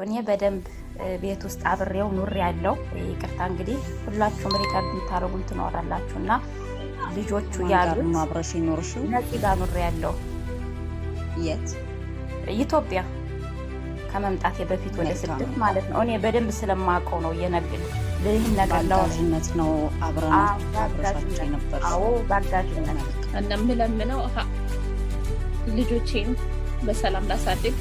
እኔ በደንብ ቤት ውስጥ አብሬው ኑር ያለው ይቅርታ እንግዲህ ሁላችሁም ሪከርድ የምታረጉን ትኖራላችሁና ልጆቹ ያሉት ማብረሽ ይኖርሽው ነፂ ጋር ኑር ያለው የት ኢትዮጵያ ከመምጣቴ በፊት ወደ ስደት ማለት ነው። እኔ በደንብ ስለማውቀው ነው የነግል ለይህ ነገር ለወጅነት ነው አብረናቸው ነበር። አዎ ባጋጅነት እንደምለምነው ልጆቼን በሰላም ላሳድግ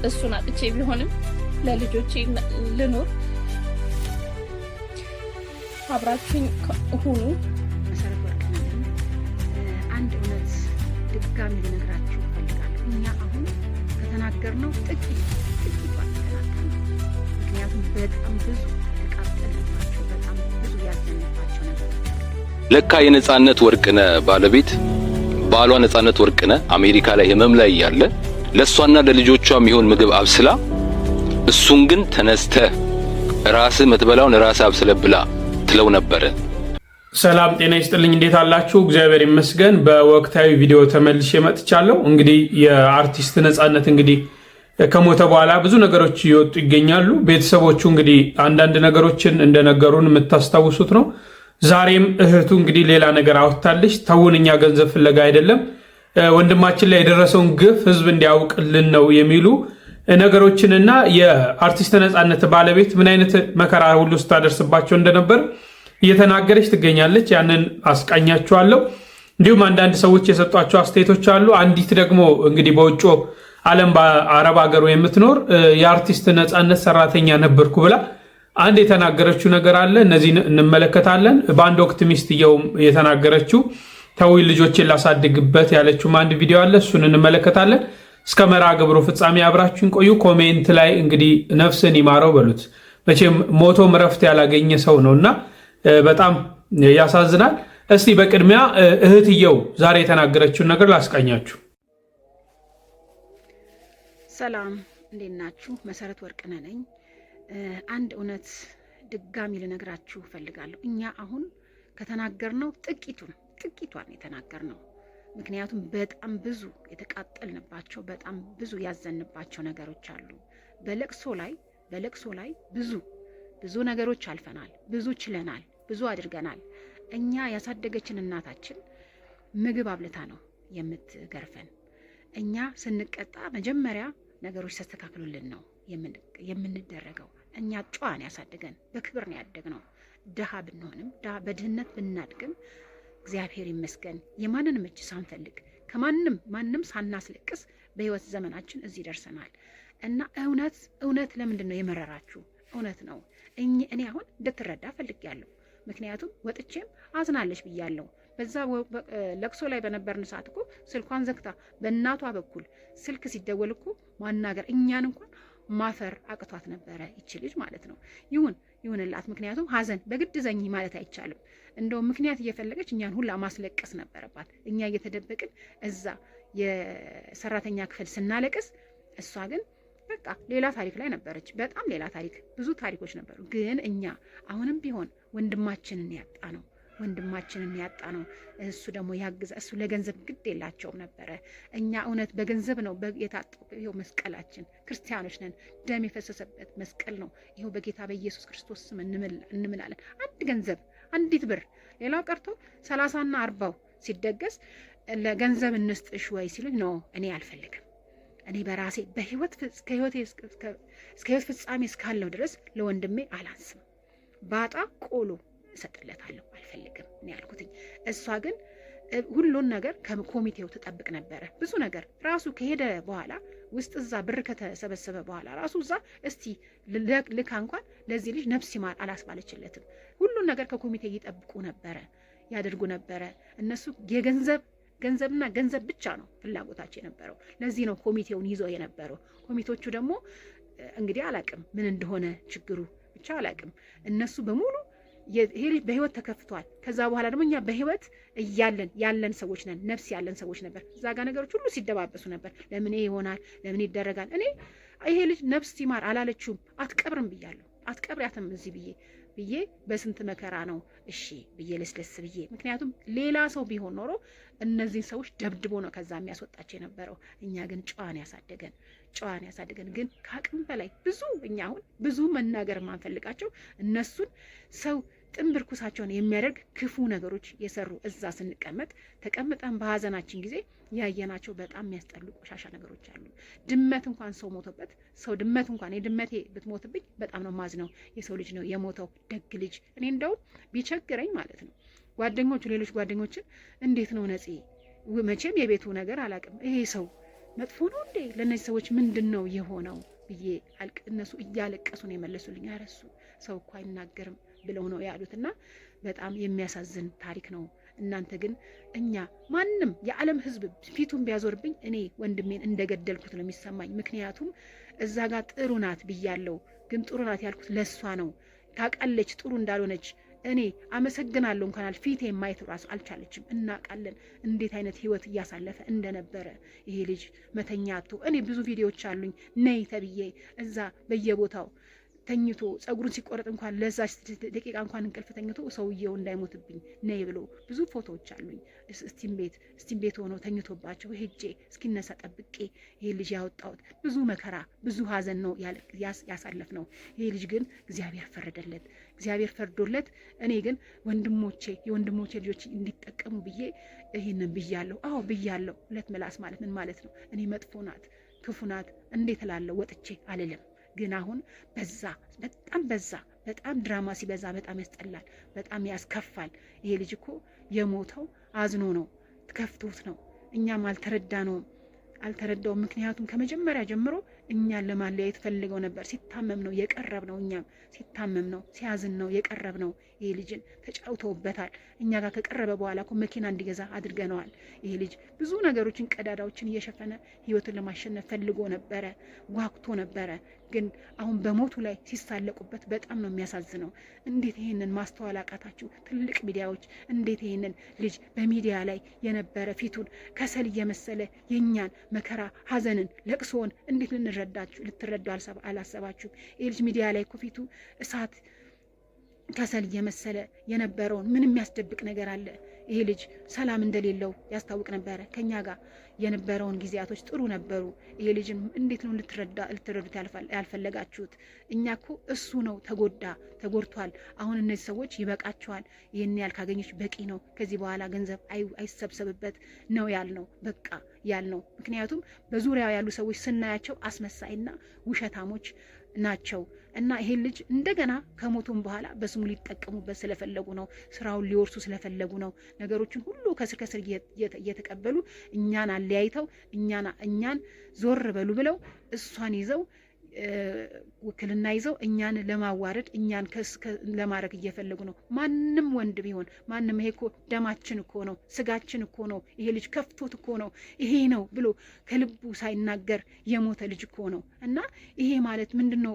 እሱን አጥቼ ቢሆንም ለልጆቼ ልኖር አብራችሁኝ ሁኑ። መሰረት ወርቅነህ አንድ እውነት ድጋሚ ልነግራችሁ እፈልጋለሁ። እኛ አሁን ከተናገርነው ጥቂት ተናገርነው። ምክንያቱም በጣም ብዙ ተቃጠለባቸው፣ በጣም ብዙ ያዘነባቸው ነገሮች አሉ። ለካ የነጻነት ወርቅነህ ባለቤት ባሏ ነጻነት ወርቅነህ አሜሪካ ላይ ህመም ላይ ያለ ለሷና ለልጆቿ የሚሆን ምግብ አብስላ እሱን ግን ተነስተ ራስህ መትበላውን ራስህ አብስለ ብላ ትለው ነበር። ሰላም ጤና ይስጥልኝ። እንዴት አላችሁ? እግዚአብሔር ይመስገን። በወቅታዊ ቪዲዮ ተመልሼ መጥቻለሁ። እንግዲህ የአርቲስት ነጻነት እንግዲህ ከሞተ በኋላ ብዙ ነገሮች እየወጡ ይገኛሉ። ቤተሰቦቹ እንግዲህ አንዳንድ ነገሮችን እንደነገሩን የምታስታውሱት ነው። ዛሬም እህቱ እንግዲህ ሌላ ነገር አወጣለች። ተውንኛ ገንዘብ ፍለጋ አይደለም ወንድማችን ላይ የደረሰውን ግፍ ህዝብ እንዲያውቅልን ነው የሚሉ ነገሮችንና የአርቲስት ነጻነት ባለቤት ምን አይነት መከራ ሁሉ ስታደርስባቸው እንደነበር እየተናገረች ትገኛለች። ያንን አስቃኛችኋለሁ። እንዲሁም አንዳንድ ሰዎች የሰጧቸው አስተያየቶች አሉ። አንዲት ደግሞ እንግዲህ በውጭ ዓለም በአረብ ሀገሩ የምትኖር የአርቲስት ነጻነት ሰራተኛ ነበርኩ ብላ አንድ የተናገረችው ነገር አለ። እነዚህን እንመለከታለን። በአንድ ወቅት ሚስትየውም የተናገረችው ተው ልጆችን ላሳድግበት ያለችውም አንድ ቪዲዮ አለ። እሱን እንመለከታለን። እስከ መርሃ ግብሩ ፍጻሜ አብራችሁን ቆዩ። ኮሜንት ላይ እንግዲህ ነፍስን ይማረው በሉት። መቼም ሞቶ እረፍት ያላገኘ ሰው ነውና በጣም ያሳዝናል። እስቲ በቅድሚያ እህትየው ዛሬ የተናገረችውን ነገር ላስቃኛችሁ። ሰላም እንዴት ናችሁ? መሰረት ወርቅነህ ነኝ። አንድ እውነት ድጋሚ ልነግራችሁ ፈልጋለሁ። እኛ አሁን ከተናገርነው ጥቂቷን የተናገርነው። ምክንያቱም በጣም ብዙ የተቃጠልንባቸው በጣም ብዙ ያዘንባቸው ነገሮች አሉ። በለቅሶ ላይ ብዙ ነገሮች አልፈናል፣ ብዙ ችለናል፣ ብዙ አድርገናል። እኛ ያሳደገችን እናታችን ምግብ አብልታ ነው የምትገርፈን። እኛ ስንቀጣ መጀመሪያ ነገሮች ተስተካክሉልን ነው የምንደረገው። እኛ ጨዋን ያሳደገን በክብር ነው ያደግነው። ድሃ ብንሆንም በድህነት ብናድግም እግዚአብሔር ይመስገን የማንንም እጅ ሳንፈልግ ማንም ሳናስለቅስ በህይወት ዘመናችን እዚህ ደርሰናል። እና እውነት ለምንድን ነው የመረራችሁ? እውነት ነው። እኔ አሁን እንድትረዳ ፈልጌያለሁ። ምክንያቱም ወጥቼም አዝናለሽ ብያለሁ። በዛ ለቅሶ ላይ በነበርን ሰዓት እኮ ስልኳን ዘግታ በእናቷ በኩል ስልክ ሲደወል እኮ ማናገር እኛን እንኳን ማፈር አቅቷት ነበረ ይቺ ልጅ ማለት ነው። ይሁንላት። ምክንያቱም ሀዘን በግድ ዘኝ ማለት አይቻልም። እንደው ምክንያት እየፈለገች እኛን ሁላ ማስለቀስ ነበረባት። እኛ እየተደበቅን እዛ የሰራተኛ ክፍል ስናለቅስ፣ እሷ ግን በቃ ሌላ ታሪክ ላይ ነበረች። በጣም ሌላ ታሪክ፣ ብዙ ታሪኮች ነበሩ። ግን እኛ አሁንም ቢሆን ወንድማችንን ያጣ ነው። እሱ ደግሞ ያግዛ። እሱ ለገንዘብ ግድ የላቸውም ነበረ። እኛ እውነት በገንዘብ ነው የታጠቁ። ይኸው መስቀላችን፣ ክርስቲያኖች ነን፣ ደም የፈሰሰበት መስቀል ነው። ይኸው በጌታ በኢየሱስ ክርስቶስ ስም እንምላለን። አንድ ገንዘብ፣ አንዲት ብር፣ ሌላው ቀርቶ 30ና 40 ሲደገስ ለገንዘብ እንስጥሽ ወይ ሲሉኝ ነው እኔ አልፈልግም። እኔ በራሴ እስከ ህይወት ፍጻሜ እስካለው ድረስ ለወንድሜ አላንስም። ባጣ ቆሎ እሰጥለታለሁ፣ አልፈልግም እኔ ያልኩትኝ። እሷ ግን ሁሉን ነገር ከኮሚቴው ትጠብቅ ነበረ። ብዙ ነገር ራሱ ከሄደ በኋላ ውስጥ እዛ ብር ከተሰበሰበ በኋላ ራሱ እዛ እስቲ ልካ እንኳን ለዚህ ልጅ ነፍስ ይማር አላስባለችለትም። ሁሉን ነገር ከኮሚቴ ይጠብቁ ነበረ፣ ያደርጉ ነበረ። እነሱ ገንዘብና ገንዘብ ብቻ ነው ፍላጎታቸው የነበረው። ለዚህ ነው ኮሚቴውን ይዘው የነበረው። ኮሚቴዎቹ ደግሞ እንግዲህ አላቅም ምን እንደሆነ ችግሩ ብቻ አላቅም። እነሱ በሙሉ ይሄ ልጅ በህይወት ተከፍቷል። ከዛ በኋላ ደግሞ እኛ በህይወት ያለን ሰዎች ነን፣ ነፍስ ያለን ሰዎች ነበር። እዛ ጋር ነገሮች ሁሉ ሲደባበሱ ነበር። ለምን ይሆናል? ለምን ይደረጋል? እኔ ይሄ ልጅ ነፍስ ይማር አላለችውም፣ አትቀብርም ብያለሁ። አትቀብሪያትም እዚህ ብዬ ብዬ በስንት መከራ ነው እሺ ብዬ ለስለስ ብዬ። ምክንያቱም ሌላ ሰው ቢሆን ኖሮ እነዚህን ሰዎች ደብድቦ ነው ከዛ የሚያስወጣቸው የነበረው። እኛ ግን ጨዋን ያሳደገን ግን ከአቅም በላይ ብዙ እኛ አሁን ብዙ መናገር ማንፈልጋቸው እነሱን ሰው ጥንብር ኩሳቸውን የሚያደርግ ክፉ ነገሮች የሰሩ እዛ ስንቀመጥ ተቀምጠን በሀዘናችን ጊዜ ያየናቸው በጣም የሚያስጠሉ ቆሻሻ ነገሮች አሉ። ድመት እንኳን ሰው ሞቶበት ሰው ድመት እንኳን የድመቴ ብትሞትብኝ በጣም ነው ማዝነው። የሰው ልጅ ነው የሞተው፣ ደግ ልጅ። እኔ እንደው ቢቸግረኝ ማለት ነው ጓደኞቹ ሌሎች ጓደኞችን እንዴት ነው ነፂ መቼም የቤቱ ነገር አላውቅም፣ ይሄ ሰው መጥፎ ነው እንዴ ለእነዚህ ሰዎች ምንድን ነው የሆነው ብዬ እነሱ እያለቀሱ ነው የመለሱልኝ። አረሱ ሰው እኮ አይናገርም ብለው ነው ያሉትና በጣም የሚያሳዝን ታሪክ ነው። እናንተ ግን እኛ ማንም የዓለም ሕዝብ ፊቱን ቢያዞርብኝ እኔ ወንድሜን እንደገደልኩት ነው የሚሰማኝ። ምክንያቱም እዛ ጋር ጥሩ ናት ብያለሁ፣ ግን ጥሩ ናት ያልኩት ለሷ ነው። ታውቃለች ጥሩ እንዳልሆነች። እኔ አመሰግናለሁ እንኳን ፊቴ ማየት ራሱ አልቻለችም። እናውቃለን እንዴት አይነት ህይወት እያሳለፈ እንደነበረ ይሄ ልጅ መተኛቱ። እኔ ብዙ ቪዲዮዎች አሉኝ ነይ ተብዬ እዛ በየቦታው ተኝቶ ጸጉሩን ሲቆረጥ እንኳን ለዛች ደቂቃ እንኳን እንቅልፍ ተኝቶ ሰውየው እንዳይሞትብኝ ነይ ብሎ ብዙ ፎቶዎች አሉኝ። እስቲም ቤት ሆኖ ተኝቶባቸው ሄጄ እስኪነሳ ጠብቄ ይሄ ልጅ ያወጣሁት ብዙ መከራ ብዙ ሀዘን ነው ያሳለፍ ነው። ይሄ ልጅ ግን እግዚአብሔር ፈረደለት፣ እግዚአብሔር ፈርዶለት። እኔ ግን የወንድሞቼ ልጆች እንዲጠቀሙ ብዬ ይህንን ብያለሁ። አዎ ብያለሁ። ሁለት ምላስ ማለት ምን ማለት ነው? እኔ መጥፎ ናት ክፉ ናት እንዴት እላለሁ? ወጥቼ አልልም። ግን አሁን በጣም ድራማ ሲበዛ በጣም ያስጠላል፣ በጣም ያስከፋል። ይሄ ልጅ እኮ የሞተው አዝኖ ነው፣ ከፍቶት ነው። እኛም አልተረዳውም። ምክንያቱም ከመጀመሪያ ጀምሮ እኛን ለማለያየት ፈልገው ነበር። ሲታመም ነው የቀረብ ነው፣ እኛም ሲታመም ነው ሲያዝን ነው የቀረብ ነው። ይሄ ልጅን ተጫውተውበታል። እኛ ጋር ከቀረበ በኋላ እኮ መኪና እንዲገዛ አድርገነዋል። ይሄ ልጅ ብዙ ነገሮችን ቀዳዳዎችን እየሸፈነ ህይወቱን ለማሸነፍ ፈልጎ ነበረ፣ ጓጉቶ ነበረ። ግን አሁን በሞቱ ላይ ሲሳለቁበት በጣም ነው የሚያሳዝነው። እንዴት ይሄንን ማስተዋል አቃታችሁ? ትልቅ ሚዲያዎች እንዴት ይሄንን ልጅ በሚዲያ ላይ የነበረ ፊቱን ከሰል እየመሰለ የኛን መከራ ሀዘንን ለቅሶን እንዴት ልትረዱ አላሰባችሁም? ይሄ ልጅ ሚዲያ ላይ እኮ ፊቱ እሳት ከሰል እየመሰለ የነበረውን ምን የሚያስደብቅ ነገር አለ? ይሄ ልጅ ሰላም እንደሌለው ያስታውቅ ነበረ። ከኛ ጋር የነበረውን ጊዜያቶች ጥሩ ነበሩ። ይሄ ልጅን እንዴት ነው ልትረዱት ያልፈለጋችሁት? እኛ እኮ እሱ ነው ተጎድቷል። አሁን እነዚህ ሰዎች ይበቃቸዋል፣ ይህን ያህል ካገኘች በቂ ነው፣ ከዚህ በኋላ ገንዘብ አይሰብሰብበት ነው ያልነው። በቃ ያልነው ምክንያቱም በዙሪያው ያሉ ሰዎች ስናያቸው አስመሳይና ውሸታሞች ናቸው። እና ይሄን ልጅ እንደገና ከሞቱም በኋላ በስሙ ሊጠቀሙበት ስለፈለጉ ነው፣ ስራውን ሊወርሱ ስለፈለጉ ነው። ነገሮችን ሁሉ ከስር ከስር እየተቀበሉ እኛን አለያይተው እኛን ዞር በሉ ብለው እሷን ይዘው ውክልና ይዘው እኛን ለማዋረድ እኛን ለማድረግ እየፈለጉ ነው። ማንም ወንድ ቢሆን ማንም ይሄ እኮ ደማችን እኮ ነው፣ ስጋችን እኮ ነው። ይሄ ልጅ ከፍቶት እኮ ነው ይሄ ነው ብሎ ከልቡ ሳይናገር የሞተ ልጅ እኮ ነው። እና ይሄ ማለት ምንድነው?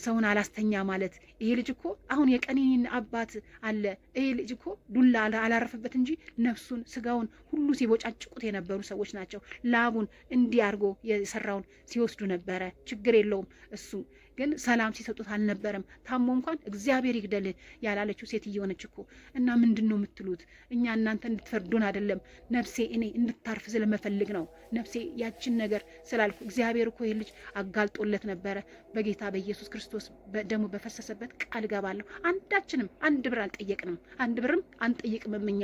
ሰውን አላስተኛ ማለት። ይሄ ልጅ እኮ አሁን የቀነኒን አባት አለ። ይሄ ልጅ እኮ ዱላ አላረፈበት እንጂ ነፍሱን ስጋውን ሁሉ ሲቦጫጭቁት የነበሩ ሰዎች ናቸው። ላቡን እንዲያርጎ የሰራውን ሲወስዱ ነበረ። ችግር የለውም እሱ ግን ሰላም ሲሰጡት አልነበረም። ታሞ እንኳን እግዚአብሔር ይግደል ያላለችው ሴት እየሆነች እኮ። እና ምንድን ነው የምትሉት? እኛ እናንተ እንድትፈርዱን አይደለም። ነፍሴ እኔ እንድታርፍ ስለመፈልግ ነው። ነፍሴ ያችን ነገር ስላልኩ እግዚአብሔር እኮ ይህ ልጅ አጋልጦለት ነበረ። በጌታ በኢየሱስ ክርስቶስ ደሙ በፈሰሰበት ቃል ገባለሁ። አንዳችንም አንድ ብር አልጠየቅንም፣ አንድ ብርም አንጠይቅም እኛ።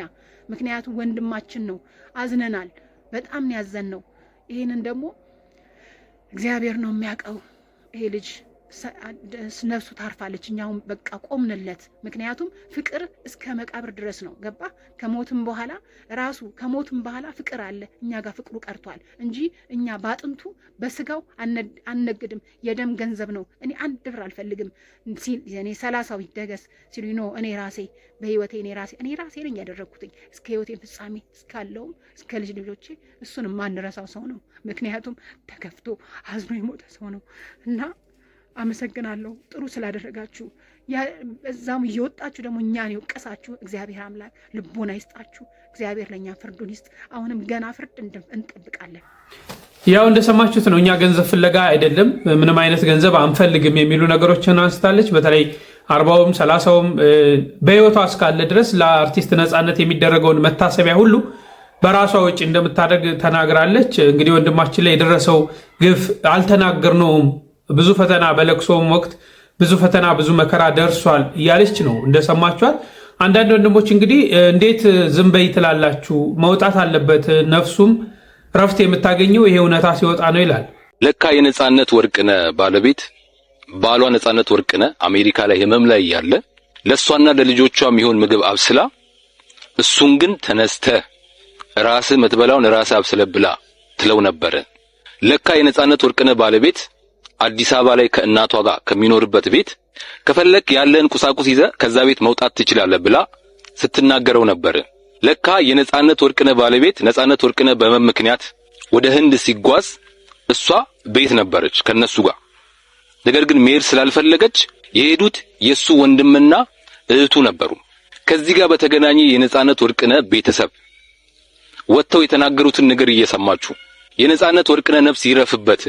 ምክንያቱም ወንድማችን ነው። አዝነናል፣ በጣም ነው ያዘን ነው። ይህንን ደግሞ እግዚአብሔር ነው የሚያውቀው። ይሄ ልጅ ነፍሱ ታርፋለች። እኛውን በቃ ቆምንለት። ምክንያቱም ፍቅር እስከ መቃብር ድረስ ነው። ገባ? ከሞትም በኋላ ፍቅር አለ። እኛ ጋር ፍቅሩ ቀርቷል እንጂ እኛ ባጥንቱ በስጋው አንነግድም። የደም ገንዘብ ነው። እኔ አንድ ብር አልፈልግም ሲል እኔ 30 ይደገስ ሲሉ ነው እኔ ራሴ በህይወቴ እኔ ራሴ ነኝ ያደረኩትኝ እስከ ህይወቴ ፍጻሜ እስካለውም እስከ ልጆቼ እሱን ማንረሳው ሰው ነው። ምክንያቱም ተከፍቶ አዝኖ የሞተ ሰው ነው። እና አመሰግናለሁ ጥሩ ስላደረጋችሁ። እዛም እየወጣችሁ ደግሞ እኛን የወቀሳችሁ እግዚአብሔር አምላክ ልቦና ይስጣችሁ። እግዚአብሔር ለእኛ ፍርዱን ይስጥ። አሁንም ገና ፍርድ እንጠብቃለን። ያው እንደሰማችሁት ነው። እኛ ገንዘብ ፍለጋ አይደለም፣ ምንም አይነት ገንዘብ አንፈልግም የሚሉ ነገሮችን አንስታለች። በተለይ 40ም 30ም በህይወቷ እስካለ ድረስ ለአርቲስት ነፃነት የሚደረገውን መታሰቢያ ሁሉ በራሷ ወጪ እንደምታደርግ ተናግራለች። እንግዲህ ወንድማችን ላይ የደረሰው ግፍ አልተናገርነውም፣ ብዙ ፈተና በለቅሶም ወቅት ብዙ ፈተና ብዙ መከራ ደርሷል እያለች ነው እንደሰማችኋት። አንዳንድ ወንድሞች እንግዲህ እንዴት ዝም በይ ትላላችሁ? መውጣት አለበት፣ ነፍሱም ረፍት የምታገኘው ይሄ እውነታ ሲወጣ ነው ይላል። ለካ የነፃነት ወርቅነህ ባለቤት ባሏ ነፃነት ወርቅነህ አሜሪካ ላይ ህመም ላይ ያለ ለሷና ለልጆቿ የሚሆን ምግብ አብስላ እሱን ግን ተነስተህ ራስህ መትበላውን ራስህ አብስለህ ብላ ትለው ነበር። ለካ የነፃነት ወርቅነህ ባለቤት አዲስ አበባ ላይ ከእናቷ ጋር ከሚኖርበት ቤት ከፈለክ ያለን ቁሳቁስ ይዘህ ከዛ ቤት መውጣት ትችላለህ ብላ ስትናገረው ነበር። ለካ የነፃነት ወርቅነህ ባለቤት ነፃነት ወርቅነህ በህመም ምክንያት ወደ ህንድ ሲጓዝ እሷ ቤት ነበረች ከነሱ ጋር። ነገር ግን መሄድ ስላልፈለገች የሄዱት የሱ ወንድምና እህቱ ነበሩ። ከዚህ ጋር በተገናኘ የነፃነት ወርቅነህ ቤተሰብ ወጥተው የተናገሩትን ነገር እየሰማችሁ የነፃነት ወርቅነህ ነፍስ ይረፍበት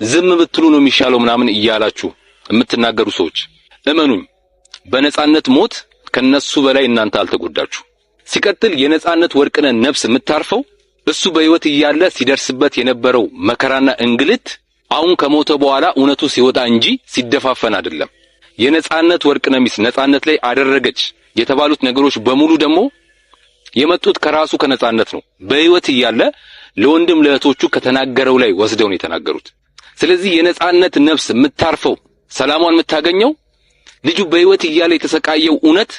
ዝም ብትሉ ነው የሚሻለው ምናምን እያላችሁ የምትናገሩ ሰዎች እመኑኝ፣ በነፃነት ሞት ከነሱ በላይ እናንተ አልተጎዳችሁ። ሲቀጥል የነፃነት ወርቅነህ ነፍስ የምታርፈው እሱ በህይወት እያለ ሲደርስበት የነበረው መከራና እንግልት አሁን ከሞተ በኋላ እውነቱ ሲወጣ እንጂ ሲደፋፈን አይደለም። የነፃነት ወርቅነህ ሚስት ነፃነት ላይ አደረገች የተባሉት ነገሮች በሙሉ ደግሞ የመጡት ከራሱ ከነፃነት ነው። በህይወት እያለ ለወንድም ለእህቶቹ ከተናገረው ላይ ወስደው ነው የተናገሩት። ስለዚህ የነፃነት ነፍስ የምታርፈው ሰላሟን የምታገኘው ልጁ በህይወት እያለ የተሰቃየው እውነት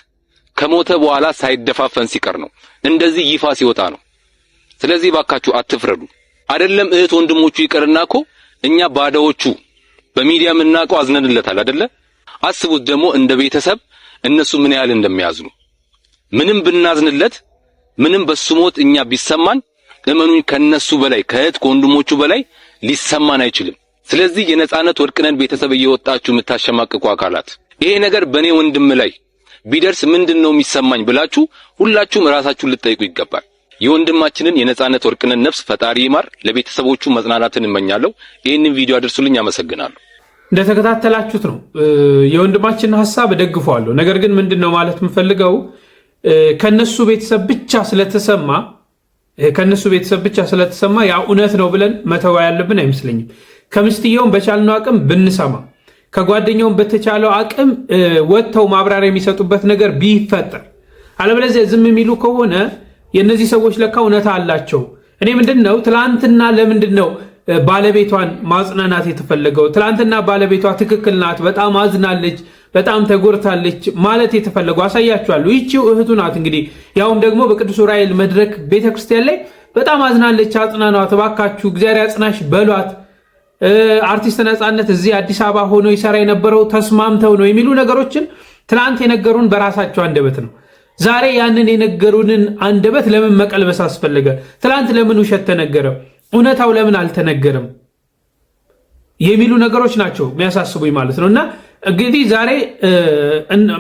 ከሞተ በኋላ ሳይደፋፈን ሲቀር ነው፣ እንደዚህ ይፋ ሲወጣ ነው። ስለዚህ ባካችሁ አትፍረዱ። አይደለም እህት ወንድሞቹ ይቀርና እኮ እኛ ባዳዎቹ በሚዲያ የምናውቀው አዝነንለታል አይደለ? አስቡት ደግሞ እንደ ቤተሰብ እነሱ ምን ያህል እንደሚያዝኑ። ምንም ብናዝንለት ምንም በሱ ሞት እኛ ቢሰማን እመኑኝ ከነሱ በላይ ከእህት ከወንድሞቹ በላይ ሊሰማን አይችልም። ስለዚህ የነፃነት ወርቅነህን ቤተሰብ እየወጣችሁ የምታሸማቅቁ አካላት ይሄ ነገር በኔ ወንድም ላይ ቢደርስ ምንድነው የሚሰማኝ ብላችሁ ሁላችሁም ራሳችሁን ልትጠይቁ ይገባል። የወንድማችንን የነፃነት ወርቅነህን ነፍስ ፈጣሪ ይማር። ለቤተሰቦቹ መጽናናትን እመኛለሁ። ይህንን ቪዲዮ አድርሱልኝ። አመሰግናለሁ። እንደተከታተላችሁት ነው የወንድማችንን ሐሳብ ደግፈዋለሁ። ነገር ግን ምንድነው ማለት የምፈልገው ከነሱ ቤተሰብ ብቻ ስለተሰማ ያ እውነት ነው ብለን መተው ያለብን አይመስለኝም። ከምስትየውም በቻልነው አቅም ብንሰማ ከጓደኛውም በተቻለው አቅም ወጥተው ማብራሪያ የሚሰጡበት ነገር ቢፈጠር፣ አለበለዚያ ዝም የሚሉ ከሆነ የነዚህ ሰዎች ለካ እውነታ አላቸው። እኔ ምንድነው ትላንትና ለምንድነው ባለቤቷን ማጽናናት የተፈለገው? ትላንትና ባለቤቷ ትክክል ናት፣ በጣም አዝናለች፣ በጣም ተጎድታለች ማለት የተፈለገው አሳያችኋለሁ። ይቺው እህቱ ናት እንግዲህ ያውም ደግሞ በቅዱስ ዑራኤል መድረክ ቤተክርስቲያን ላይ በጣም አዝናለች፣ አጽናኗት እባካችሁ፣ እግዚአብሔር ያጽናሽ በሏት። አርቲስት ነፃነት እዚህ አዲስ አበባ ሆኖ ይሰራ የነበረው ተስማምተው ነው የሚሉ ነገሮችን ትላንት የነገሩን በራሳቸው አንደበት ነው። ዛሬ ያንን የነገሩንን አንደበት ለምን መቀልበስ አስፈለገ? ትላንት ለምን ውሸት ተነገረ? እውነታው ለምን አልተነገረም? የሚሉ ነገሮች ናቸው የሚያሳስቡኝ ማለት ነው። እና እንግዲህ ዛሬ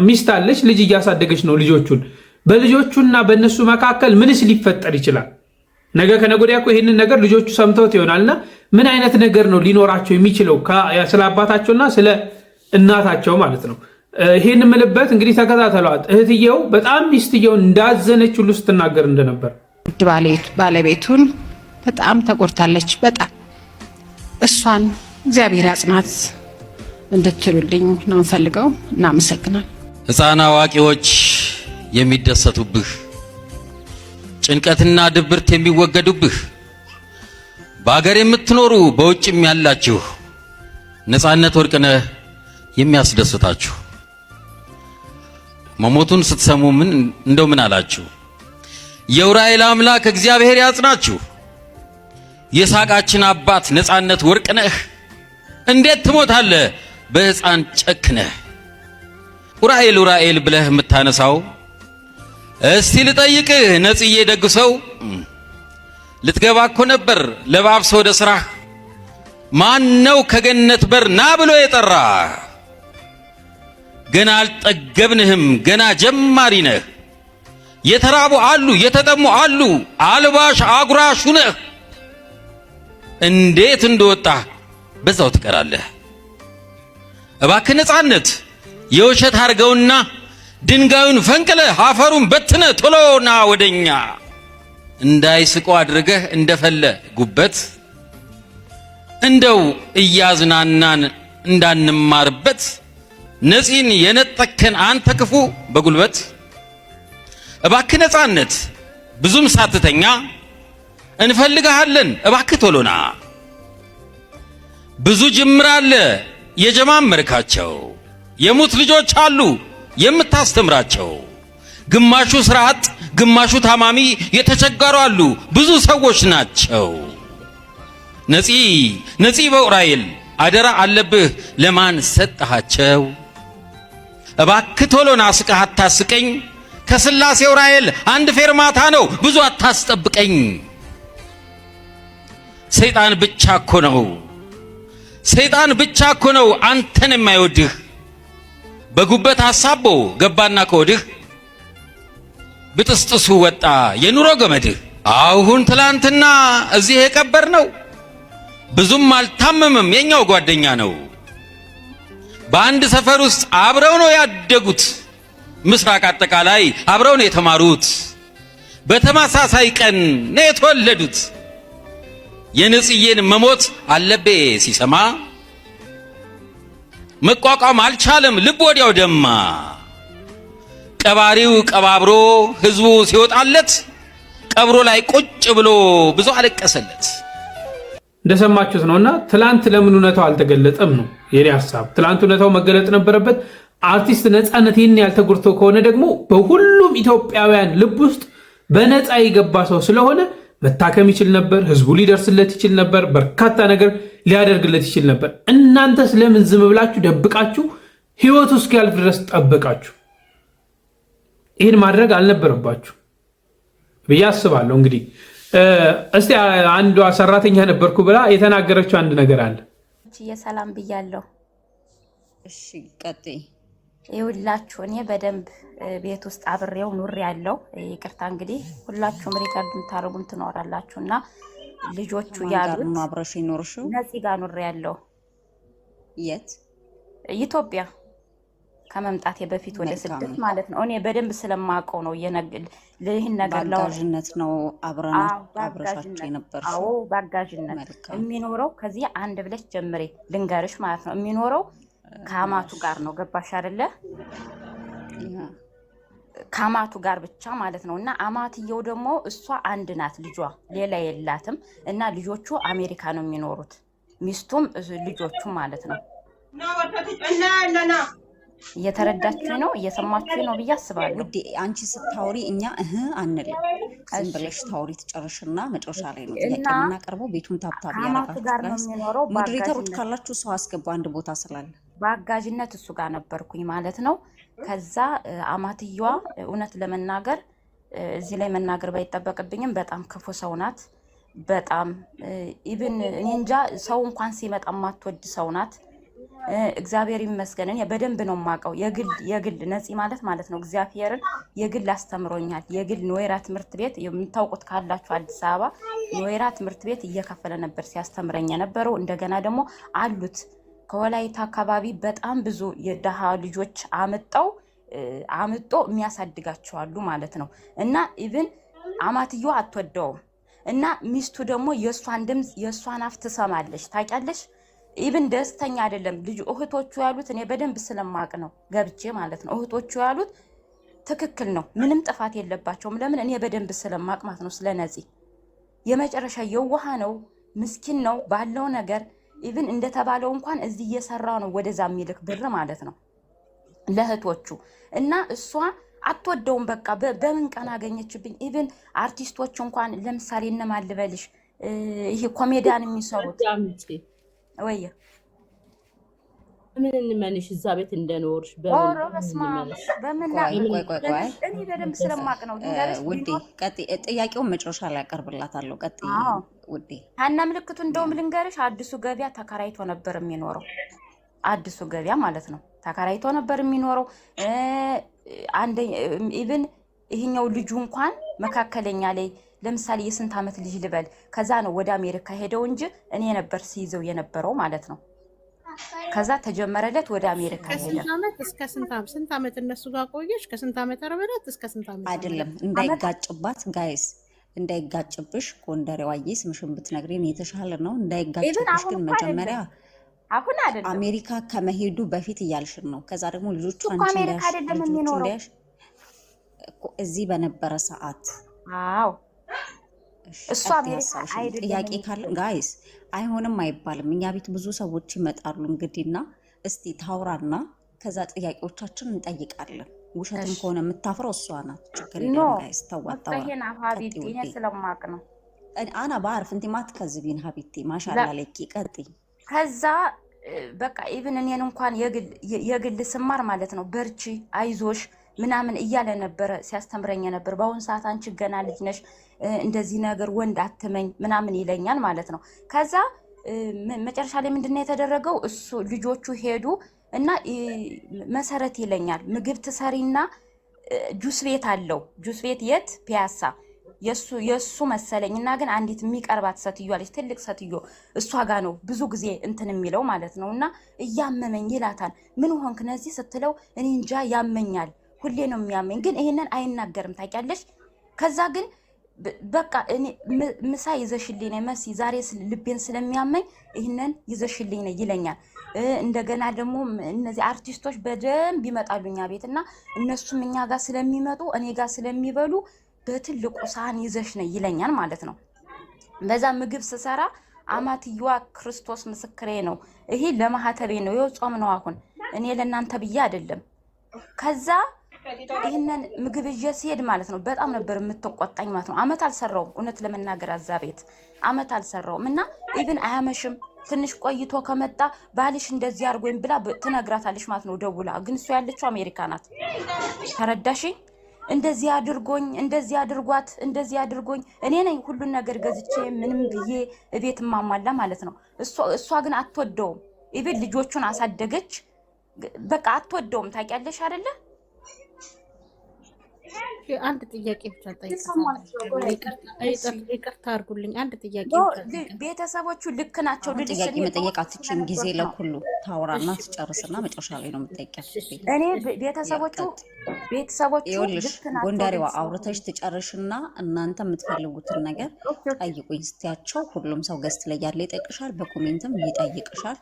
ሚስት አለች፣ ልጅ እያሳደገች ነው ልጆቹን። በልጆቹና በእነሱ መካከል ምንስ ሊፈጠር ይችላል? ነገ ከነገ ወዲያ እኮ ይህንን ነገር ልጆቹ ሰምተውት ይሆናልና ምን አይነት ነገር ነው ሊኖራቸው የሚችለው ስለ አባታቸውና ስለ እናታቸው ማለት ነው። ይህን ምልበት እንግዲህ ተከታተሏት። እህትየው በጣም ሚስትየውን እንዳዘነች ሁሉ ስትናገር እንደነበር ውድ ባለቤቱን በጣም ተቆርታለች። በጣም እሷን እግዚአብሔር ያጽናት እንድትሉልኝ ነው እንፈልገው። እናመሰግናል። ሕፃን አዋቂዎች የሚደሰቱብህ፣ ጭንቀትና ድብርት የሚወገዱብህ፣ በአገር የምትኖሩ በውጭም ያላችሁ ነፃነት ወርቅነህ የሚያስደስታችሁ መሞቱን ስትሰሙ ምን አላችሁ? የዑራኤል አምላክ እግዚአብሔር ያጽናችሁ። የሳቃችን አባት ነፃነት ወርቅነህ እንዴት ትሞታለህ በሕፃን ጨክነህ? ዑራኤል ብለህ የምታነሳው እስቲ ልጠይቅህ ነጽዬ ደግሰው ልትገባ እኮ ነበር ለባብሰ ወደ ስራህ። ማን ነው ከገነት በር ና ብሎ የጠራ? ገና አልጠገብንህም፣ ገና ጀማሪ ነህ። የተራቡ አሉ የተጠሙ አሉ፣ አልባሽ አጉራሹ ነህ። እንዴት እንደወጣህ በዛው ትቀራለህ። እባክህ ነፃነት የውሸት አርገውና ድንጋዩን ፈንቅለ አፈሩን በትነ ቶሎና ወደኛ እንዳይስቆ አድርገህ እንደፈለ ጉበት እንደው እያዝናናን እንዳንማርበት ነፂን የነጠከን አንተ ክፉ በጉልበት እባክ ነፃነት ብዙም ሳትተኛ እንፈልጋለን እባክ ቶሎና ብዙ ጅምር አለ የጀማመርካቸው የሙት ልጆች አሉ የምታስተምራቸው ግማሹ ስርዓት ግማሹ ታማሚ የተቸገሩ አሉ ብዙ ሰዎች ናቸው ነፂ በኡራኤል አደራ አለብህ ለማን ሰጣቸው እባክ ቶሎና አስቀህ አታስቀኝ ከስላሴ ኡራኤል አንድ ፌርማታ ነው ብዙ አታስጠብቀኝ ሰይጣን ብቻ እኮ ነው አንተን የማይወድህ በጉበት ሐሳቦ ገባና ከወድህ ብጥስጥሱ ወጣ የኑሮ ገመድህ አሁን ትላንትና እዚህ የቀበር ነው ብዙም አልታመመም የኛው ጓደኛ ነው በአንድ ሰፈር ውስጥ አብረው ነው ያደጉት ምስራቅ አጠቃላይ አብረው ነው የተማሩት በተመሳሳይ ቀን ነው የተወለዱት የነጽዬን መሞት አለቤ ሲሰማ መቋቋም አልቻለም ልብ ወዲያው ደማ ቀባሪው ቀባብሮ ህዝቡ ሲወጣለት ቀብሮ ላይ ቁጭ ብሎ ብዙ አለቀሰለት እንደሰማችሁት ነውና ትላንት ለምን እውነታው አልተገለጸም ነው የኔ ሐሳብ ትላንት እውነታው መገለጥ ነበረበት አርቲስት ነፃነት ይሄን ያልተጎርቶ ከሆነ ደግሞ በሁሉም ኢትዮጵያውያን ልብ ውስጥ በነፃ የገባ ሰው ስለሆነ መታከም ይችል ነበር ህዝቡ ሊደርስለት ይችል ነበር በርካታ ነገር ሊያደርግለት ይችል ነበር እናንተ ስለምን ዝም ብላችሁ ደብቃችሁ ህይወቱ እስኪያልፍ ድረስ ጠበቃችሁ ይሄን ማድረግ አልነበረባችሁ ብዬ አስባለሁ እንግዲህ እስቲ አንዷ ሰራተኛ ነበርኩ ብላ የተናገረችው አንድ ነገር አለ የሰላም ብያለሁ እሺ ቀጥይ ይውላችሁ እኔ በደንብ ቤት ውስጥ አብሬው ኑር ያለው ይቅርታ እንግዲህ ሁላችሁም ሪከርድ እንታረጉም ትኖራላችሁና ልጆቹ ያሉት ነው አብረሽ ይኖርሽው ነፂ ጋር ኑር ያለው የት ኢትዮጵያ ከመምጣቴ በፊት ወደ ስደት ማለት ነው እኔ በደንብ ስለማቀው ነው ለይህን ነገር ባጋዥነት ነው አብረሻቸው ነበር አዎ ባጋዥነት የሚኖረው ከዚህ አንድ ብለሽ ጀምሬ ልንገርሽ ማለት ነው የሚኖረው ካማቱ ጋር ነው ገባሽ አይደለ ካማቱ ጋር ብቻ ማለት ነውና አማትየው ደግሞ እሷ አንድ ናት ልጇ ሌላ የላትም እና ልጆቹ አሜሪካ ነው የሚኖሩት ሚስቱም ልጆቹ ማለት ነው እየተረዳችሁ ነው እየሰማችሁ ነው ብያስባለሁ ውዴ አንቺ ስታውሪ እኛ አንል ዝም ብለሽ ታውሪ ትጨርሽና መጨረሻ ላይ ነው ጥያቄና ቀርበው ቤቱን ታብታብ ያረጋግጣችሁ ሞዴሬተሮች ካላችሁ ሰው አስገባ አንድ ቦታ ስላለ ባጋዥነት እሱ ጋር ነበርኩኝ ማለት ነው ከዛ አማትየዋ እውነት ለመናገር እዚህ ላይ መናገር ባይጠበቅብኝም በጣም ክፉ ሰው ናት በጣም ኢቭን እንጃ ሰው እንኳን ሲመጣ ማትወድ ሰው ናት እግዚአብሔር ይመስገን እኔ በደንብ ነው ማቀው የግል ነፂ ማለት ነው እግዚአብሔርን የግል አስተምሮኛል የግል ኖይራ ትምህርት ቤት የምታውቁት ካላችሁ አዲስ አበባ ኖይራ ትምህርት ቤት እየከፈለ ነበር ሲያስተምረኝ የነበረው እንደገና ደግሞ አሉት ከወላይታ አካባቢ በጣም ብዙ የደሃ ልጆች አመጣው የሚያሳድጋቸው አሉ ማለት ነው እና ኢቭን አማትየው አትወደውም እና ሚስቱ ደግሞ የሷን ድምጽ የሷን አፍ ትሰማለች ታውቂያለሽ ኢቭን ደስተኛ አይደለም ልጅ እህቶቹ ያሉት እኔ በደንብ ስለማቅ ነው ገብቼ ማለት ነው እህቶቹ ያሉት ትክክል ነው ምንም ጥፋት የለባቸውም ለምን እኔ በደንብ ስለማቅ ማለት ነው ስለነፂ የመጨረሻ የዋህ ነው ምስኪን ነው ባለው ነገር ኢቭን እንደተባለው እንኳን እዚህ እየሰራ ነው ወደዛ የሚልክ ብር ማለት ነው ለህቶቹ እና እሷ አትወደውም በቃ በምን ቀን አገኘችብኝ ኢቭን አርቲስቶች እንኳን ለምሳሌ እነማን ልበልሽ ይሄ ኮሜዲያን የሚሰሩት ወይ ምን እንመንሽ እዛ ቤት እንደኖርሽ በምን እኔ በደንብ ስለማቅ ነው ውዴ ቀጥይ ጥያቄውን መጨረሻ ላይ አቀርብላታለሁ ቀጥይ ውዴ አና ምልክቱ እንደውም ልንገርሽ አዲሱ ገበያ ተከራይቶ ነበር የሚኖረው አዲሱ ገበያ ማለት ነው ተከራይቶ ነበር የሚኖረው አንድ ኢቭን ይሄኛው ልጁ እንኳን መካከለኛ ላይ ለምሳሌ የስንት አመት ልጅ ልበል ከዛ ነው ወደ አሜሪካ ሄደው እንጂ እኔ ነበር ሲይዘው የነበረው ማለት ነው ከዛ ተጀመረለት ወደ አሜሪካ ሄደ። ከስንት ዓመት እስከ ስንት ዓመት እነሱ ጋር ቆየሽ? ከስንት ዓመት አረበላት እስከ ስንት ዓመት? አይደለም እንዳይጋጭባት ጋይስ እንዳይጋጭብሽ ጎንደሬዋዬ ስምሽን ብትነግሪን የተሻለ ነው። እንዳይጋጭብሽ ግን መጀመሪያ አሁን አይደለም አሜሪካ ከመሄዱ በፊት እያልሽን ነው። ከዛ ደግሞ ልጆቹ አንቺ አሜሪካ አይደለም የሚኖረው እዚህ በነበረ ሰዓት አዎ እሱ አሜሪካ አይደለም። ጥያቄ ካለ ጋይስ አይሆንም አይባልም። እኛ ቤት ብዙ ሰዎች ይመጣሉ እንግዲህና እስቲ ታውራና ከዛ ጥያቄዎቻችን እንጠይቃለን። ውሸትን ከሆነ የምታፍረው እሷ ናት። ችግር የለም ጋይስ ተዋጣው። ይሄን ሀቢቲ እኔ ስለማቅ ነው አና ባርፍ እንት ማት ከዝቢን ሀቢቲ ማሻአላ ለቂ ቀጥ ከዛ በቃ ኢቭን እኔን እንኳን የግል ስማር ማለት ነው በርቺ አይዞሽ ምናምን እያለ ነበር ሲያስተምረኝ ነበር። በአሁን ሰዓት አንቺ ገና ልጅ ነሽ እንደዚህ ነገር ወንድ አትመኝ ምናምን ይለኛል ማለት ነው። ከዛ መጨረሻ ላይ ምንድነው የተደረገው? እሱ ልጆቹ ሄዱ እና መሰረት ይለኛል ምግብ ትሰሪና ጁስ ቤት አለው። ጁስ ቤት የት? ፒያሳ የሱ መሰለኝና ግን አንዲት የሚቀርባት ሰትዮ አለች፣ ትልቅ ሰትዮ እሷ ጋር ነው ብዙ ጊዜ እንትን የሚለው ማለት ነውና እያመመኝ ይላታል። ምን ሆንክ ነዚህ ስትለው እኔ እንጃ ያመኛል፣ ሁሌ ነው የሚያመኝ፣ ግን ይሄንን አይናገርም ታውቂያለሽ። ከዛ ግን በቃ እኔ ምሳ ይዘሽልኝ ነይ መሲ ዛሬ ልቤን ስለሚያመኝ ይሄንን ይዘሽልኝ ነይ ይለኛል። እንደገና ደግሞ እነዚህ አርቲስቶች በደንብ ይመጣሉኛ ቤትና እነሱም እኛ ጋር ስለሚመጡ እኔ ጋር ስለሚበሉ በትልቁ ሳህን ይዘሽ ነይ ይለኛል ማለት ነው። በዛ ምግብ ስሰራ አማትየዋ ክርስቶስ ምስክሬ ነው ይሄ ለማህተቤ ነው የጾም ነው አሁን እኔ ለእናንተ ብዬ አይደለም። ከዛ ይሄንን ምግብ ይዤ ሲሄድ ማለት ነው በጣም ነበር የምትቆጣኝ ማለት ነው። አመት አልሰራውም እውነት ለመናገር አዛ ቤት አመት አልሰራውም እና ኢቭን አያመሽም ትንሽ ቆይቶ ከመጣ ባልሽ እንደዚህ አድርጎኝ ብላ ትነግራታለሽ ማለት ነው ደውላ። ግን እሱ ያለችው አሜሪካ ናት። ተረዳሽ? እንደዚህ አድርጎኝ እንደዚህ አድርጓት እንደዚህ አድርጎኝ እኔ ነኝ ሁሉን ነገር ገዝቼ ምንም ብዬ እቤት ማማላ ማለት ነው። እሷ ግን አትወደውም። ኢቭን ልጆቹን አሳደገች በቃ አትወደውም። ታውቂያለሽ አይደለ? አንድ ጥያቄ ብቻ ጠይቃለሁ። ይቅርታ አድርጉልኝ። አንድ ጥያቄ ቤተሰቦቹ ልክ ናቸው። ጥያቄ መጠየቅ አትችይም። ጊዜ ለሁሉ ታውራና ትጨርስና መጨረሻ ላይ ነው የምትጠይቂው። እኔ ቤተሰቦቹ ልክ ናቸው። ጎንደሬዋ አውርተሽ ትጨርሽና እናንተ የምትፈልጉትን ነገር ጠይቁኝ ስትያቸው ሁሉም ሰው ገስት ላይ ያለ ይጠይቅሻል፣ በኮሜንትም ይጠይቅሻል።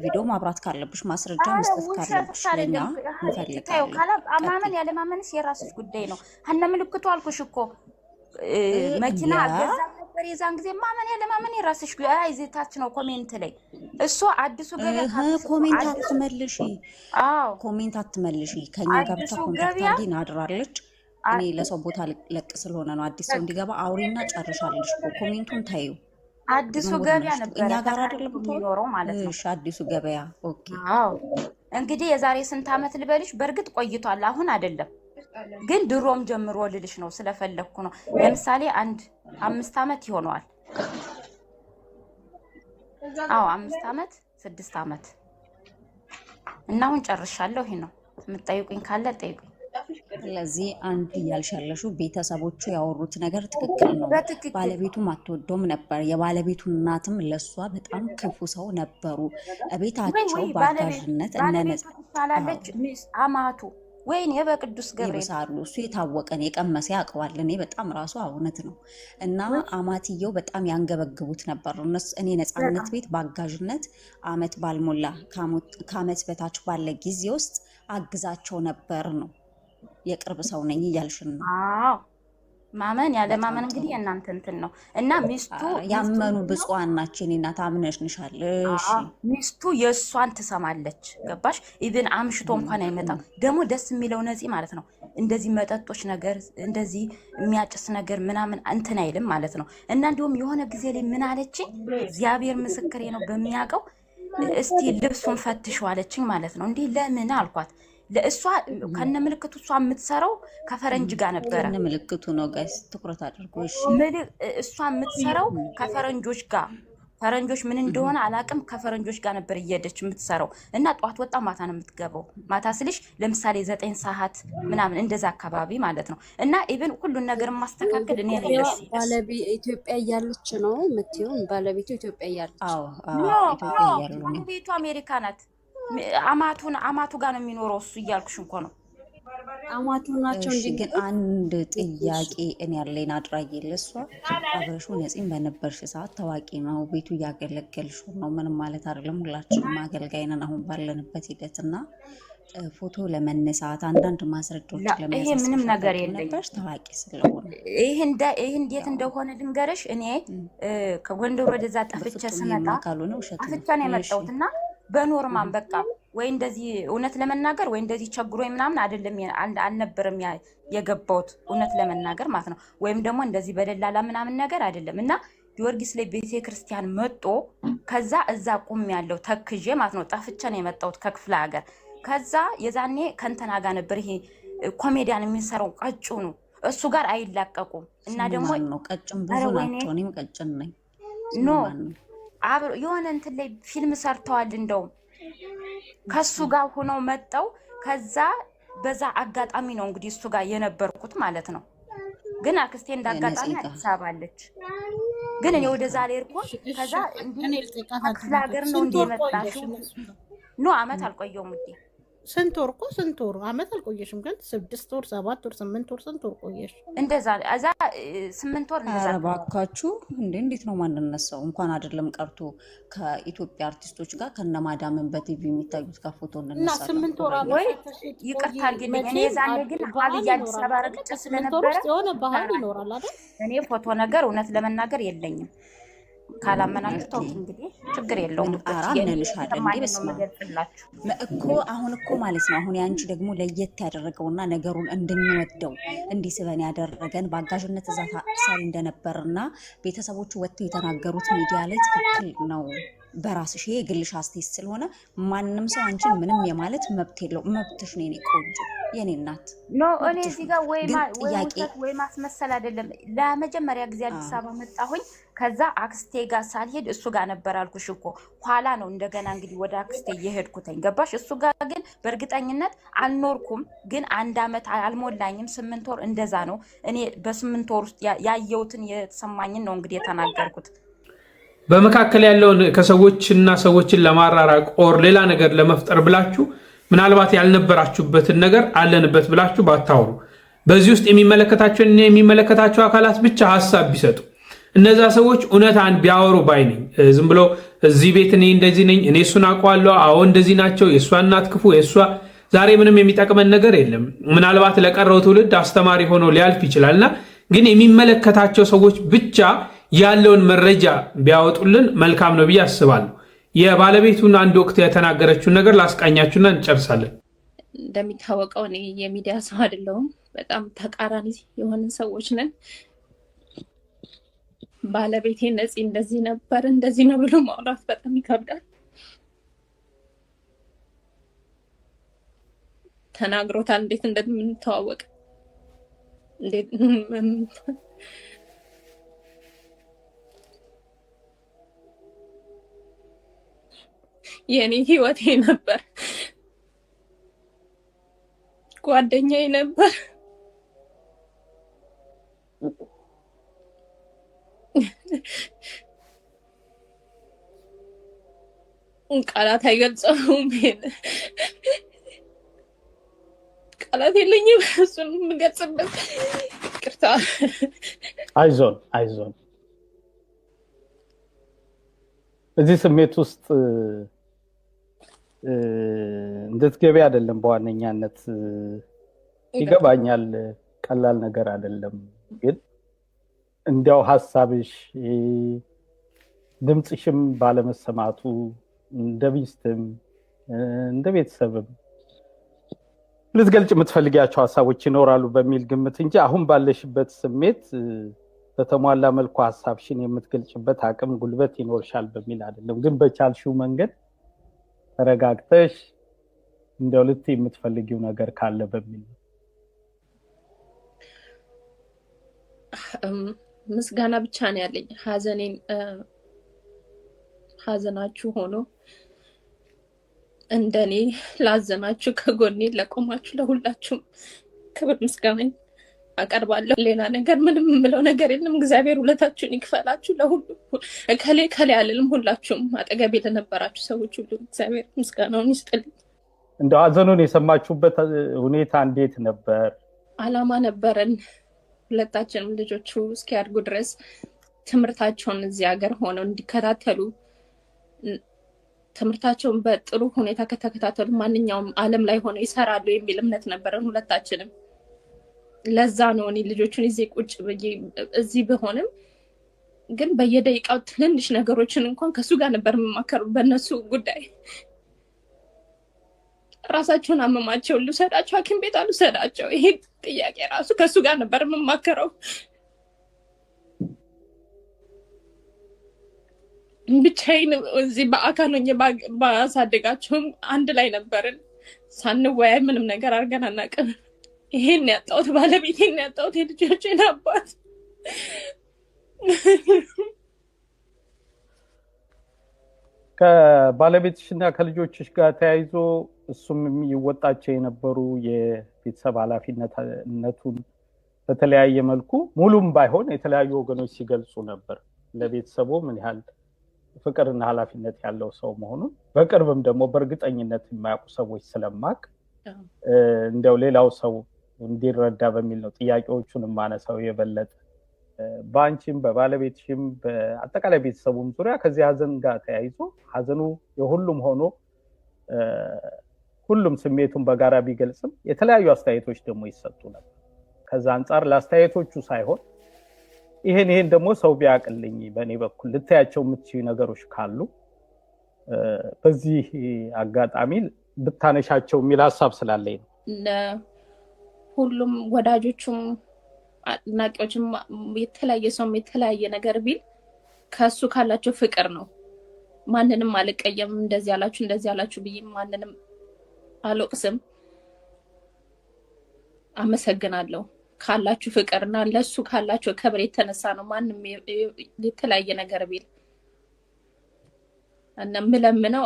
ቪዲዮ ማብራት ካለብሽ ማስረጃ መስጠት ካለብሽ ለኛ እንፈልጋለን። ማመን ያለ ማመንሽ የራስሽ ጉዳይ ነው። ሀና ምልክቱ አልኩሽ እኮ መኪና ገዛ ነበር የዛን ጊዜ። ማመን ያለ ማመን የራስሽ ጉዳይ። አይዘታች ነው ኮሜንት ላይ እሱ አዲሱ ገበያ ኮሜንት አትመልሺ። አዎ ኮሜንት አትመልሺ። ከኛ ጋር ብቻ ኮንታክት አድርጊ ናድራለች። እኔ ለሰው ቦታ ለቅ ስለሆነ ነው አዲስ ሰው እንዲገባ አውሪና ጨርሻለሽ። ኮሜንቱን ታዩ። አዲሱ ገበያ ነበር እኛ ጋር አይደለም የሚኖረው ማለት ነው። እሺ አዲሱ ገበያ ኦኬ። አዎ እንግዲህ የዛሬ ስንት አመት ልበልሽ? በእርግጥ ቆይቷል አሁን አይደለም ግን ድሮም ጀምሮ ልልሽ ነው ስለፈለኩ ነው። ለምሳሌ 5 አመት ይሆነዋል። አዎ 5 አመት 6 አመት እና አሁን ጨርሻለሁ። ይሄ ነው የምትጠይቁኝ ካለ ጠይቁኝ። ስለዚህ አንድ ያልሻለሽው ቤተሰቦቹ ያወሩት ነገር ትክክል ነው። ባለቤቱም አትወደውም ነበር። የባለቤቱ እናትም ለሷ በጣም ክፉ ሰው ነበሩ። ቤታቸው በአጋዥነት እነነጻለች አማቱ ወይኔ በቅዱስ ገብርኤል ይብሳሉ። እሱ የታወቀን የቀመሰ ያውቀዋል። እኔ በጣም ራሱ እውነት ነው እና አማትየው በጣም ያንገበግቡት ነበር። እኔ ነፃነት ቤት በአጋዥነት አመት ባልሞላ ከአመት በታች ባለ ጊዜ ውስጥ አግዛቸው ነበር ነው። የቅርብ ሰው ነኝ እያልሽን ነው። አዎ ማመን ያለ ማመን እንግዲህ እናንተ እንትን ነው እና ሚስቱ ያመኑ ብፁዓን ናቸው። እኔ እናት አምነሽንሻል። እሺ ሚስቱ የእሷን ትሰማለች። ገባሽ? ኢቭን አምሽቶ እንኳን አይመጣም። ደግሞ ደስ የሚለው ነፂ ማለት ነው እንደዚህ መጠጦች ነገር እንደዚህ የሚያጭስ ነገር ምናምን እንትን አይልም ማለት ነው። እና እንዲሁም የሆነ ጊዜ ላይ ምን አለችኝ፣ እግዚአብሔር ምስክሬ ነው በሚያውቀው እስቲ ልብሱን ፈትሽው አለችኝ ማለት ነው። እንዲህ ለምን አልኳት። ለእሷ ከነ ምልክቱ እሷ የምትሰራው ከፈረንጅ ጋር ነበረ። ከነ ምልክቱ ነው ጋይስ ትኩረት አድርጎ። እሺ እሷ የምትሰራው ከፈረንጆች ጋር ፈረንጆች ምን እንደሆነ አላቅም ከፈረንጆች ጋር ነበር እየሄደች የምትሰራው እና ጧት ወጣ ማታ ነው የምትገባው ማታ ስልሽ ለምሳሌ 9 ሰዓት ምናምን እንደዛ አካባቢ ማለት ነው እና ኢቭን ሁሉን ነገር ማስተካከል እኔ ነኝ ባለቤት ኢትዮጵያ እያለች ነው የምትይው ባለቤቱ ኢትዮጵያ እያለች አዎ ኢትዮጵያ እያለች ነው ባለቤቱ አሜሪካ ናት አማቱ ጋር ነው የሚኖረው እሱ እያልኩሽ እንኳን ነው አማቱ ናቸው እንጂ ግን አንድ ጥያቄ እኔ ያለኝ አድራጊ ለሷ አብረሹ ነፂም በነበርሽ ሰዓት ታዋቂ ነው ቤቱ ያገለገልሽ ነው ምንም ማለት አይደለም ሁላችንም አገልጋይ ነን አሁን ባለንበት ሂደትና ፎቶ ለመነሳት አንዳንድ ማስረጃዎች ለማሳየት ይሄ ምንም ነገር የለኝም ታዋቂ ስለሆነ ይሄ እንዴት እንደሆነ ልንገርሽ እኔ ከጎንደር ወደዛ ጠፍቼ ስመጣ አፍቼ ነው የመጣሁትና በኖርማን በቃ ወይ እንደዚህ እውነት ለመናገር ወይ እንደዚህ ቸግሮኝ ምናምን አይደለም አልነበረም የገባሁት እውነት ለመናገር ማለት ነው ወይም ደግሞ እንደዚህ በደላላ ምናምን ነገር አይደለም እና ጊዮርጊስ ላይ ቤተክርስቲያን መጥቶ ከዛ እዛ ቁም ያለው ተክጄ ማለት ነው ጠፍቼ ነው የመጣሁት ከክፍለ ሀገር ከዛ የዛኔ ከንተና ጋር ነበር ይሄ ኮሜዲያን የሚሰራው ቀጭኑ እሱ ጋር አይላቀቁም እና ደግሞ ነው ቀጭን ብዙ ናቸው እኔም ቀጭን ነኝ ኖ አብሮ የሆነ እንትን ላይ ፊልም ሰርተዋል እንደውም ከሱ ጋር ሆነው መጣው ከዛ በዛ አጋጣሚ ነው እንግዲህ እሱ ጋር የነበርኩት ማለት ነው ግን አክስቴ እንዳጋጣሚ አሳባለች ግን እኔ ወደ ዛሬ እርኮ ከዛ እንዴ ክፍለ ሀገር ነው እንደመጣሽ ኖ አመት አልቆየውም እንዴ ስንት ወር እኮ ስንት ወር አመት አልቆየሽም ግን 6 ወር 7 ወር 8 ወር ስንት ወር ቆየሽ እንደዛ እዛ 8 ወር እንደዛ ባካችሁ እንዴት ነው ማንነሳው እንኳን አይደለም ቀርቶ ከኢትዮጵያ አርቲስቶች ጋር ከነማዳምን በቲቪ የሚታዩት ከፎቶ እና 8 ወር ወይ ይቅርታ አድርግልኝ እኔ ዛኔ ግን ሀብያ አዲስ አበባ ረግጬ ስለነበረ የሆነ ባህል ይኖራል አይደል እኔ ፎቶ ነገር እውነት ለመናገር የለኝም ካላመናችሁ ተውት እንግዲህ ችግር የለውም አራነንሻለን በስማ እኮ አሁን እኮ ማለት ነው አሁን ያንቺ ደግሞ ለየት ያደረገውና ነገሩን እንድንወደው እንዲስበን ያደረገን ባጋዥነት እዛ ሳሪ እንደነበርና ቤተሰቦቹ ወጥተው የተናገሩት ሚዲያ ላይ ትክክል ነው በራስሽ የግልሽ አስተያየት ስለሆነ ማንንም ሰው አንቺን ምንም የማለት መብት የለው መብትሽ ነው የኔ ቆንጆ የኔ እናት ኖ እኔ እዚህ ጋር ወይ ማስመሰል አይደለም ለመጀመሪያ ጊዜ አዲስ አበባ መጣሁኝ ከዛ አክስቴ ጋር ሳልሄድ እሱ ጋር ነበር አልኩሽ እኮ ኋላ ነው እንደገና እንግዲህ ወደ አክስቴ እየሄድኩኝ ገባሽ እሱ ጋር ግን በእርግጠኝነት አልኖርኩም ግን 1 አመት አልሞላኝም 8 ወር እንደዛ ነው እኔ በ8 ወር ውስጥ ያየሁትን የተሰማኝን ነው እንግዲህ የተናገርኩት በመካከል ያለውን ከሰዎችና ሰዎችን ለማራራቅ ኦር ሌላ ነገር ለመፍጠር ብላችሁ ምናልባት ያልነበራችሁበትን ነገር አለንበት ብላችሁ ባታወሩ በዚህ ውስጥ የሚመለከታቸው አካላት ብቻ ሐሳብ ቢሰጡ እነዛ ሰዎች እውነታን ቢያወሩ ባይነኝ ዝም ብሎ እዚህ ቤት እኔ እንደዚህ ነኝ እኔ እሱን አውቀዋለሁ አዎ እንደዚህ ናቸው የእሷ እናት ክፉ የእሷ ዛሬ ምንም የሚጠቅመን ነገር የለም ምናልባት ለቀረው ትውልድ አስተማሪ ሆኖ ሊያልፍ ይችላልና ግን የሚመለከታቸው ሰዎች ብቻ ያለውን መረጃ ቢያወጡልን መልካም ነው ብዬ አስባለሁ የባለቤቱን አንድ ወቅት የተናገረችውን ነገር ላስቃኛችሁና እንጨርሳለን እንደሚታወቀው እኔ የሚዲያ ሰው አይደለሁም በጣም ተቃራኒ የሆንን ሰዎች ነን ባለቤቴ ነፂ እንደዚህ ነበር እንደዚህ ነው ብሎ ማውራት በጣም ይከብዳል ተናግሮታል እንዴት እንደምንተዋወቅ እንዴት የኔ ህይወቴ ነበር ጓደኛዬ ነበር ቃላት አይገልጸውም ቃላት የለኝም እሱን የምገልጽበት ይቅርታ አይዞን እዚህ ስሜት ውስጥ እንድትገቢ አይደለም በዋነኛነት ይገባኛል ቀላል ነገር አይደለም ግን እንዲያው ሐሳብሽ ድምጽሽም ባለመሰማቱ እንደ ሚስትም እንደ ቤተሰብም ልትገልጭ የምትፈልጊያቸው ሐሳቦች ይኖራሉ በሚል ግምት እንጂ አሁን ባለሽበት ስሜት በተሟላ መልኩ ሐሳብሽን የምትገልጭበት አቅም ጉልበት ይኖርሻል በሚል አይደለም ግን በቻልሽው መንገድ ተረጋግተሽ እንደው ልትይ የምትፈልጊው ነገር ካለ በሚል ምስጋና ብቻ ነው ያለኝ ሐዘኔን ሀዘናችሁ ሆኖ እንደኔ ላዘናችሁ ከጎኔ ለቆማችሁ ለሁላችሁም ክብር ምስጋና አቀርባለሁ። ሌላ ነገር ምንም የምለው ነገር የለም። እግዚአብሔር ውለታችሁን ይክፈላችሁ። ለሁሉ ከሌ አልልም። ሁላችሁም አጠገቤ ለነበራችሁ ሰዎች ሁሉ እግዚአብሔር ምስጋናውን ይስጥልኝ። እንደው ሀዘኑን የሰማችሁበት ሁኔታ እንዴት ነበር? አላማ ነበረን ሁለታችንም ልጆቹ እስኪያድጉ ድረስ ትምህርታቸውን እዚህ ሀገር ሆነው እንዲከታተሉ ትምህርታቸውን በጥሩ ሁኔታ ከተከታተሉ ማንኛውም ዓለም ላይ ሆነው ይሰራሉ የሚል እምነት ነበረን ሁለታችንም። ለዛ ነው እኔ ልጆቹን እዚህ ቁጭ ብዬ እዚህ ብሆንም ግን በየደቂቃው ትንንሽ ነገሮችን እንኳን ከሱ ጋር ነበር የምማከረው በእነሱ ጉዳይ። ራሳቸውን አመማቸው ልውሰዳቸው ሐኪም ቤት አልውሰዳቸው ይሄ ጥያቄ ራሱ ከሱ ጋር ነበር የምማከረው። ብቻዬን እዚህ በአካል ሆኜ ባሳደጋቸውም አንድ ላይ ነበርን። ሳንወያይ ምንም ነገር አድርገን አናውቅም። ይሄን ያጣሁት ባለቤቴን ያጣሁት የልጆቼን አባት። ከባለቤትሽና ከልጆችሽ ጋር ተያይዞ እሱም የሚወጣቸው የነበሩ የቤተሰብ ኃላፊነቱን በተለያየ መልኩ ሙሉም ባይሆን የተለያዩ ወገኖች ሲገልጹ ነበር። ለቤተሰቡ ምን ያህል ፍቅርና ኃላፊነት ያለው ሰው መሆኑን በቅርብም ደግሞ በእርግጠኝነት የማያውቁ ሰዎች ስለማቅ እንደው ሌላው ሰው እንዲረዳ በሚል ነው ጥያቄዎቹን ማነሳው። የበለጠ በአንቺም በባለቤትሽም በአጠቃላይ ቤተሰቡም ዙሪያ ከዚህ ሀዘን ጋር ተያይዞ ሀዘኑ የሁሉም ሆኖ ሁሉም ስሜቱን በጋራ ቢገልጽም የተለያዩ አስተያየቶች ደግሞ ይሰጡ ነበር። ከዛ አንፃር ለአስተያየቶቹ ሳይሆን ይሄን ደግሞ ሰው ቢያቅልኝ በእኔ በኩል ልታያቸው የምትችሉ ነገሮች ካሉ በዚህ አጋጣሚ ብታነሻቸው የሚል ሀሳብ ስላለኝ ነው። ሁሉም ወዳጆቹም አድናቂዎችም የተለያየ ሰውም የተለያየ ነገር ቢል ከሱ ካላቸው ፍቅር ነው። ማንንም አልቀየም እንደዚህ ያላችሁ ብዬ ማንንም አልወቅስም። አመሰግናለሁ ካላችሁ ፍቅርና ለሱ ካላችሁ ክብር የተነሳ ነው። ማንንም የተለያየ ነገር ቢል እና ምለምነው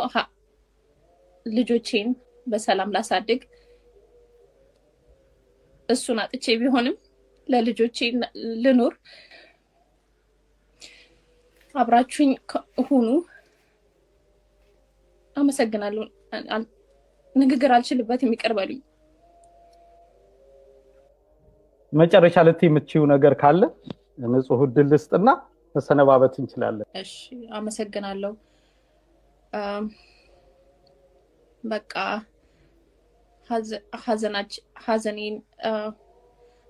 ልጆቼን በሰላም ላሳድግ እሱን አጥቼ ቢሆንም ለልጆቼ ልኖር። አብራችሁኝ ሁኑ። አመሰግናለሁ። ንግግር አልችልበትም፣ ይቅር በሉኝ። መጨረሻ ልትይ የምትችይው ነገር ካለ ንጹህ ዕድል ልስጥና መሰነባበት እንችላለን። እሺ፣ አመሰግናለሁ። በቃ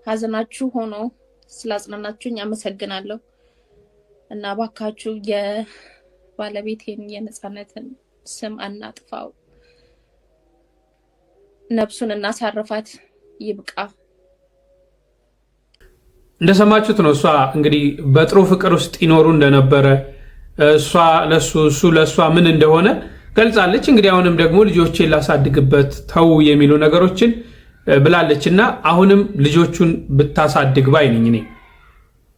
ሀዘናችሁ ሆኖ ስላጽናናችሁኝ አመሰግናለሁ እና ባካችሁ የባለቤቴን የነፃነትን ስም አናጥፋው፣ ነፍሱን እናሳርፋት፣ ይብቃ። እንደሰማችሁት ነው። እሷ እንግዲህ በጥሩ ፍቅር ውስጥ ይኖሩ እንደነበረ እሷ እሱ ለእሷ ምን እንደሆነ ገልጻለች። እንግዲህ አሁንም ደግሞ ልጆቼን ላሳድግበት ተው የሚሉ ነገሮችን ብላለች እና አሁንም ልጆቹን ብታሳድግ ባይ ነኝ እኔ።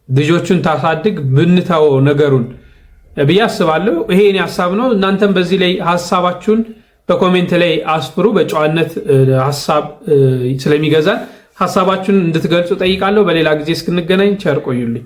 ልጆቹን ታሳድግ ብንተወው ነገሩን ብዬ አስባለሁ። ይሄ የኔ ሀሳብ ነው። እናንተም በዚህ ላይ ሀሳባችሁን በኮሜንት ላይ አስፍሩ። በጨዋነት ሀሳብ ስለሚገዛን ሀሳባችሁን እንድትገልጹ ጠይቃለሁ። በሌላ ጊዜ እስክንገናኝ ቸር ቆዩልኝ።